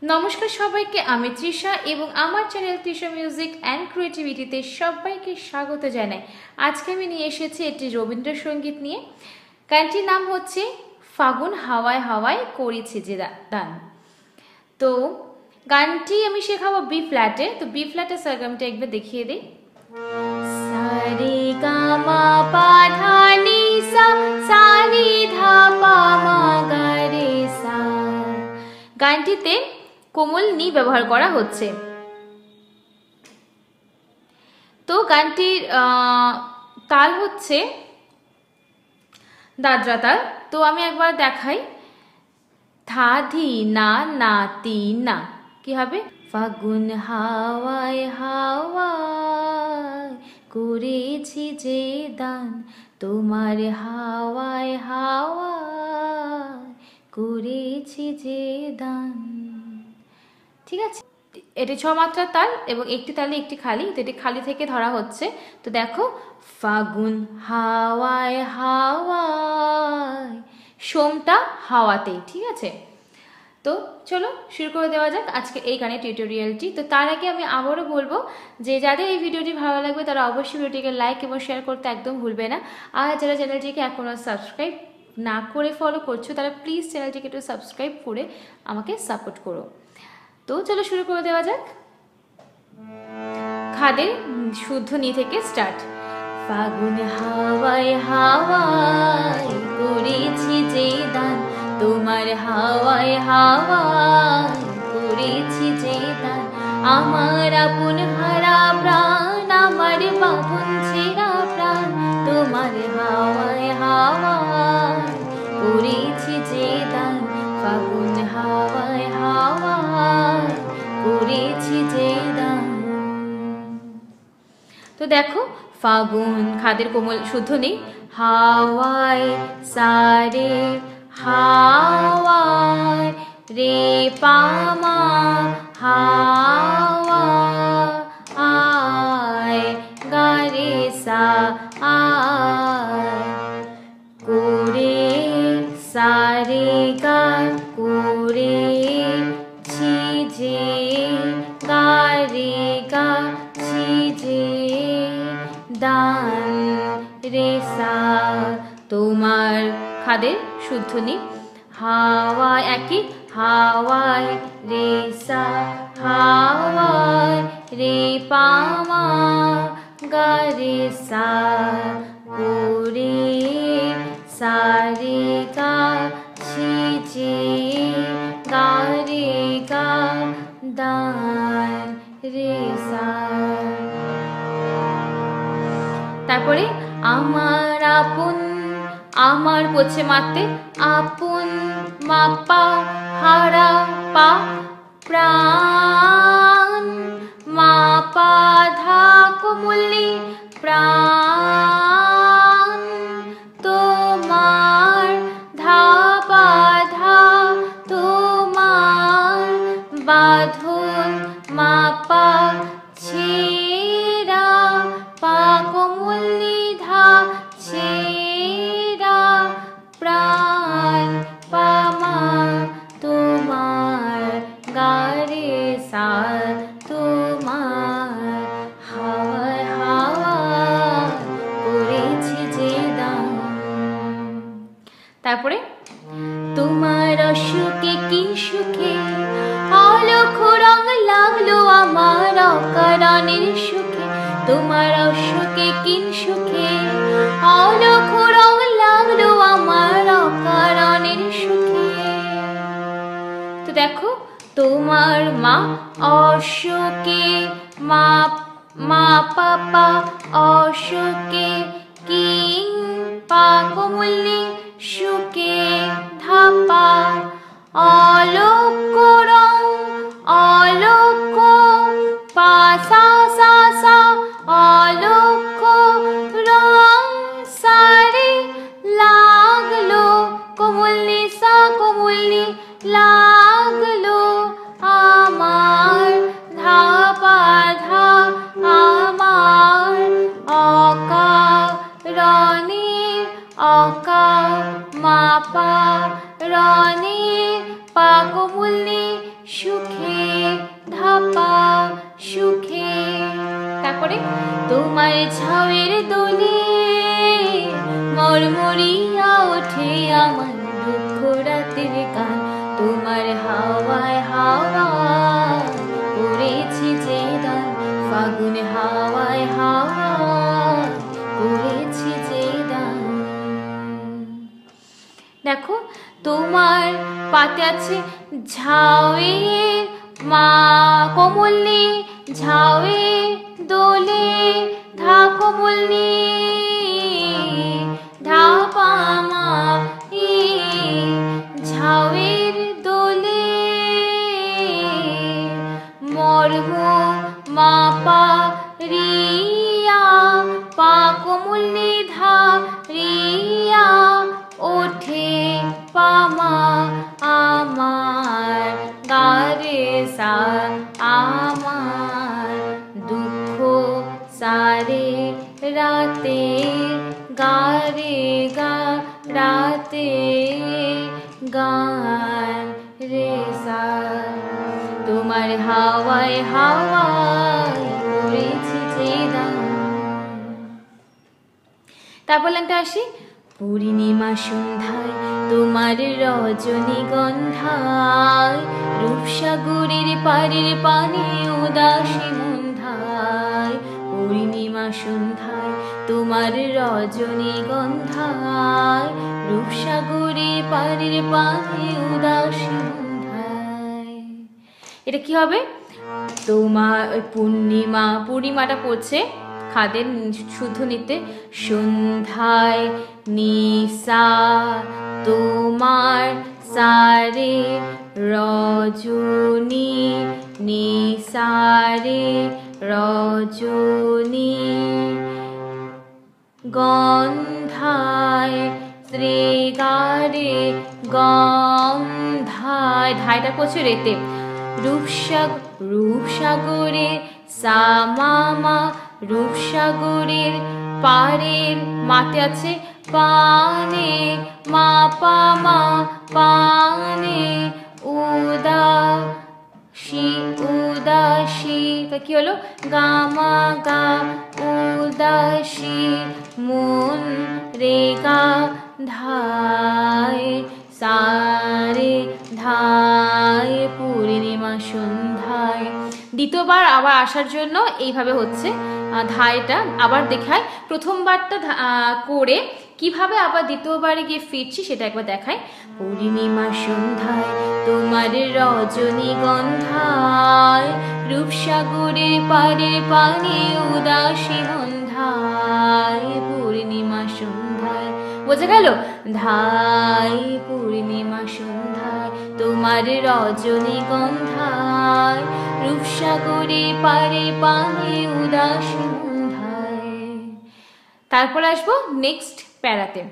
নমস্কার সবাইকে, আমি তৃষা এবং আমার চ্যানেল তৃষা মিউজিক অ্যান্ড ক্রিয়েটিভিটিতে সবাইকে স্বাগত জানাই। আজকে আমি নিয়ে এসেছি একটি রবীন্দ্রসঙ্গীত নিয়ে। গানটির নাম হচ্ছে ফাগুন হাওয়ায় হাওয়ায় করেছি যে দান। তো গানটি আমি শেখাবো বি ফ্ল্যাটে। তো বি ফ্ল্যাটে সারগামটা একবার দেখিয়ে দিই। সারে গা মা পা ধা নি সা সা নি ধা পা মা গা রে সা। গানটিতে কোমল নি ব্যবহার করা হচ্ছে। তো গানটির তাল হচ্ছে দাদরা তাল। তো আমি একবার দেখাই। ধা ধি না না তি না, কি হবে? ফাগুন হাওয়ায় হাওয়ায় করেছি যে দান, তোমার হাওয়ায় হাওয়ায় করেছি যে দান। ঠিক আছে, এটি 6 মাত্রার তাল এবং একটি তালে একটি খালি। তো এটি খালি থেকে ধরা হচ্ছে। তো দেখো, ফাগুন হাওয়ায় হাওয়ায়, সোমটা হাওয়াতে। ঠিক আছে, তো চলো শুরু করে দেওয়া যাক আজকে এই গানের টিউটোরিয়ালটি। তো তার আগে আমি আবারও বলবো যে যাদের এই ভিডিওটি ভালো লাগবে তারা অবশ্যই ভিডিওটিকে লাইক এবং শেয়ার করতে একদম ভুলবে না। আর যারা চ্যানেলটিকে এখনও সাবস্ক্রাইব না করে ফলো করছো তারা প্লিজ চ্যানেলটিকে একটু সাবস্ক্রাইব করে আমাকে সাপোর্ট করো। তো চলো শুরু করে দেওয়া যাক। খাদের শুদ্ধ নি থেকে স্টার্ট। ফাগুন হাওয়ায় হাওয়ায় করেছি যে দান, তোমার হাওয়ায় হাওয়ায় করেছি যে দান, আমার আপন হারা প্রাণ, আমার বাঁধন ছেঁড়া প্রাণ, তোমার হাওয়ায় হাওয়ায় করেছি যে দান, ফাগুন হাওয়ায় হাওয়ায় করেছি যে দান। তো দেখো, ফাগুন খাদের কোমল শুদ্ধ নেই, হাওয়ায় সারে হাওয়ায় রে পামা হাওয়া আয় গা রে সা আয় করে সারে গা করে ছি যে গা রে গা ছি যে দান রে সা, তোমার খাদের শুদ্ধ নি, হাওয়ায় একই, হাওয়ায় রে সা হাওয়ায় রে পামা গা রে সা করে সা রে গা ছি যে গা রে গা দান রে সা। তারপরে আমার আপন, আমার পড়ছে মাতে, আপন মাপা হারা পা প্রাণ, মাপা ধা কোমলি প্রাণ, তোমার ধা পা ধা তোমার বাঁধন মাপা ছেঁড়া পা কোমলি ধা ছেঁড়া প্রাণ পামা, তোমার গা রে সা, তোমার হাওয়ায় হাওয়ায় করেছি যে দান। তারপরে তোমার সুখে কি সুখে অলখ রং লাগলো আমার অকারণের সুখে, তোমার সুখে কি সুখে অলখ রং লাগলো আমার অকারণের সুখে। তো দেখো, তোমার মা অশোকে মা মা পাপা অশোকে কিং পা কোমলি সুকে ধাপা অলক্ষ রং অলক্ষ পা সা সা সা অলক্ষ রং সারে লাগলো কোমলি সা কোমলি লাগলো আমার ধাপা ধা আমার অকারণে অকা মাপা রণে পা কোমলি সুখে ধাপা সুখে। তারপরে তোমার ঝাউয়ের দোলে মরমরিয়া ওঠে আমার দুঃখ রাতের গান। তোমার হাওয়ায় হাওয়ায় করেছি যে দান, ফাগুন হাওয়ায় হাওয়ায় করেছি যে দান। দেখো তোমার পাতে আছে ঝাউয়ের মা কোমলনি, ঝাউয়ের দোলে ধা কোমলনি ধা পামা ঝাউয়ের দোলে মর্ম মা পা রিয়া পা কোমলনি ধা রিয়া ওঠে পামা আমার গারে সা আমার দুঃখ সারে রাতে গারে গা রাতে গান রে সা। তোমার হাওয়ায় হাওয়ায় করেছি যে দান। তারপর লাইনটা আসি পূর্ণিমা সন্ধ্যায় তোমার রজনীগন্ধায় রূপসাগরের পারের পানে উদাসী মন্ধায়। পূর্ণিমা সন্ধ্যায় তোমার রজনীগন্ধায় রূপসাগরের পারের পানে উদাসী মন্ধায়। এটা কি হবে? তোমার পূর্ণিমা, পূর্ণিমাটা পড়ছে খাদের শুদ্ধ নিতে সন্ধ্যায় নিশা তোমার সারে রজনী নিসারে রজনী গন্ধায় শ্রীগারে গন্ধায় ধাইটা পড়ছে রেতে রূপসাগরে সামামা রূপসাগরের পারের মাতে আছে পানে মা পামা পানে উদাসী উদাসী তা কি হলো গামা গা উদাসী মন রেগা ধায় সারে ধায় পূর্ণিমা সন্ধ্যায়। দ্বিতীয়বার আবার আসার জন্য এইভাবে হচ্ছে ধায়টা আবার দেখায়। প্রথমবারটা করে কিভাবে আবার দ্বিতীয়বারে গিয়ে ফিরছি সেটা একবার দেখায়। পূর্ণিমা সন্ধ্যায় তোমার রজনীগন্ধায় রূপসাগরের পারে পানে উদাসী গন্ধায়। পূর্ণিমা সন্ধ্যায় বোঝা গেল? ধায় পূর্ণিমা সন্ধ্যায় তোমার রজনীগন্ধায় রূপসাগরের পারে পানে উদাসী গন্ধায়। তারপর আসবো নেক্সট প্যারাতে।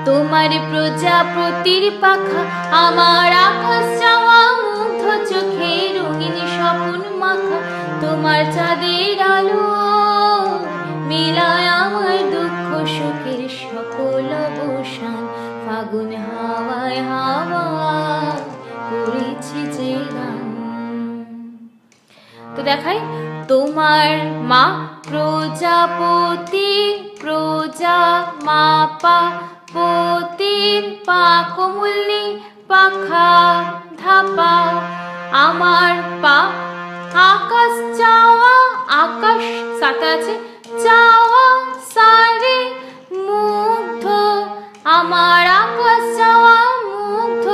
তোমার প্রজাপতির পাখা আমার আকাশ চাওয়া মুগ্ধ চোখে রঙিন স্বপ্ন মাখা তোমার চাঁদের আলো মিলায় আমার দুঃখ সুখের সকল অবসান। ফাগুন হাওয়ায় হাওয়ায় করেছি যে গান। তো দেখাই তোমার মা প্রজাপতি প্রজা মা পা পতির পা কোমলনি পাখা ধাপা আমার পা আকাশ চাওয়া আকাশ সাথে আছে চাওয়া সারে মুগ্ধ আমার আকাশ চাওয়া মুগ্ধ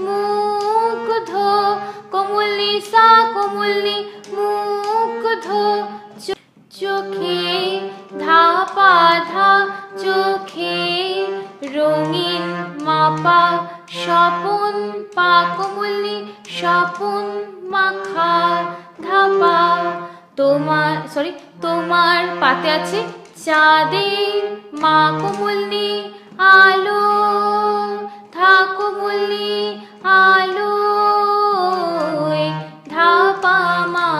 মুগ্ধ কোমলনি সা কোমলনি মুগ্ধ চোখে ধাপা ধা চোখে রঙিন মাপা স্বপন পা কোমলনি স্বপন মাখা ধাপা তোমার তোমার পাতে আছে চাঁদের মা কোমলনি আলো ধা কোমলনি আলো ধাপা মা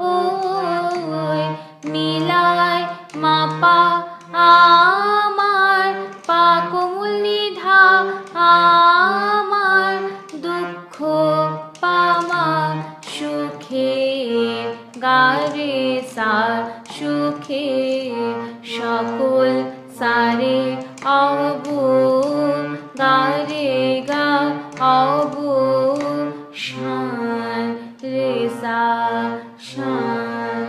ওই মিলায় মাপা আমার পা কোমলনি ধা আমার দুঃখ পামা সুখে গারে সা সুখে সকল সারে অবু গারে গা অবু শান রে সা শান।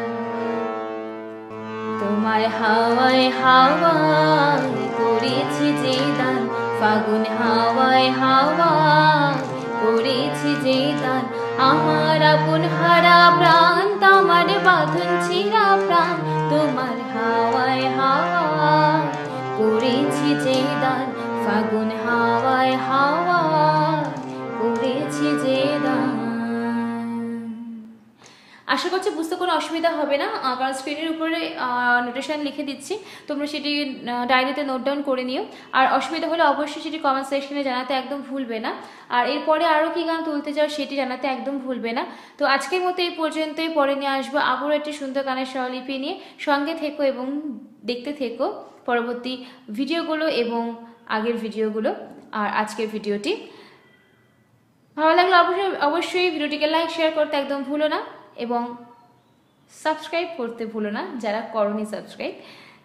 তোমার হাওয়ায় হাওয়ায় করেছি যে দান, ফাগুন হাওয়ায় হাওয়ায় করেছি যে দান, আমার আপন হারা প্রাণ তোমার বাঁধন ছিঁড়া প্রাণ। তোমার হাওয়ায় হাওয়ায় করেছি যে দান, ফাগুন হাওয়ায় হাওয়ায় করেছি যে দান। আশা করছি বুঝতে কোনো অসুবিধা হবে না, কারণ স্ক্রিনের উপরে নোটেশন লিখে দিচ্ছি, তোমরা সেটি ডায়েরিতে নোট ডাউন করে নিও। আর অসুবিধা হলে অবশ্যই সেটি কমেন্ট সেকশনে জানাতে একদম ভুলবে না। আর এরপরে আরও কী গান তুলতে চাও সেটি জানাতে একদম ভুলবে না। তো আজকের মতো এই পর্যন্তই, পরে নিয়ে আসবো আবারও একটি সুন্দর গানের স্বরলিপি নিয়ে। সঙ্গে থেকো এবং দেখতে থেকো পরবর্তী ভিডিওগুলো এবং আগের ভিডিওগুলো আর আজকের ভিডিওটি। ভালো লাগলে অবশ্যই ভিডিওটিকে লাইক শেয়ার করতে একদম ভুলো না এবং সাবস্ক্রাইব করতে ভুলো না যারা করনি সাবস্ক্রাইব।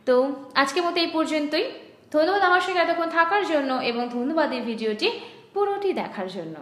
তো আজকের মতো এই পর্যন্তই। ধন্যবাদ আমার সঙ্গে এতক্ষণ থাকার জন্য এবং ধন্যবাদ এই ভিডিওটি পুরোটি দেখার জন্য।